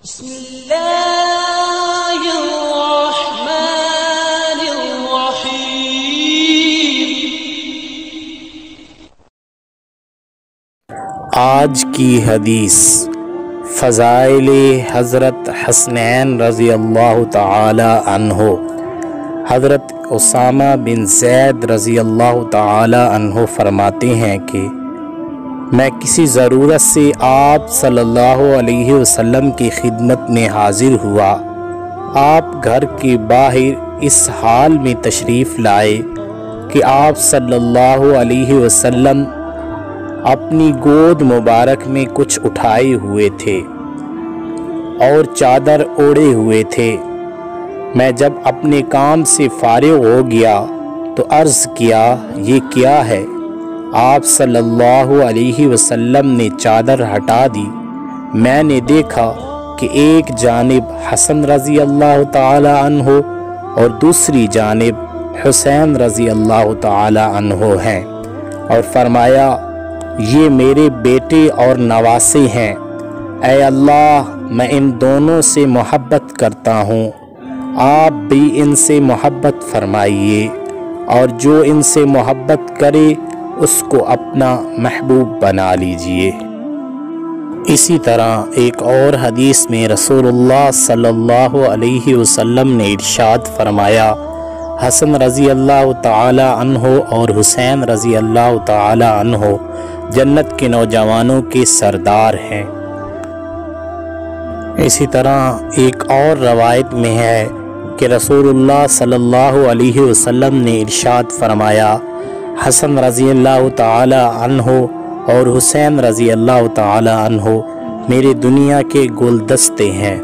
بسم اللہ الرحمن الرحیم۔ آج کی حدیث فضائل حضرت حسنین رضی اللہ تعالی عنہ۔ حضرت اسامہ بن زید رضی اللہ تعالی عنہ فرماتے ہیں کہ میں کسی ضرورت سے آپ صلی اللہ علیہ وسلم کی خدمت میں حاضر ہوا۔ آپ گھر کے باہر اس حال میں تشریف لائے کہ آپ صلی اللہ علیہ وسلم اپنی گود مبارک میں کچھ اٹھائے ہوئے تھے اور چادر اوڑھے ہوئے تھے۔ میں جب اپنے کام سے فارغ ہو گیا تو عرض کیا، یہ کیا ہے؟ آپ صلی اللہ علیہ وسلم نے چادر ہٹا دی۔ میں نے دیکھا کہ ایک جانب حسن رضی اللہ تعالی عنہ اور دوسری جانب حسین رضی اللہ تعالی عنہ ہیں، اور فرمایا، یہ میرے بیٹے اور نواسے ہیں۔ اے اللہ، میں ان دونوں سے محبت کرتا ہوں، آپ بھی ان سے محبت فرمائیے، اور جو ان سے محبت کرے اس کو اپنا محبوب بنا لیجئے۔ اسی طرح ایک اور حدیث میں رسول اللہ صلی اللہ علیہ وسلم نے ارشاد فرمایا، حسن رضی اللہ تعالی عنہ اور حسین رضی اللہ تعالی عنہ جنت کے نوجوانوں کے سردار ہیں۔ اسی طرح ایک اور روایت میں ہے کہ رسول اللہ صلی اللہ علیہ وسلم نے ارشاد فرمایا، حسن رضی اللہ تعالی عنہ اور حسین رضی اللہ تعالی عنہ میرے دنیا کے گلدستے ہیں۔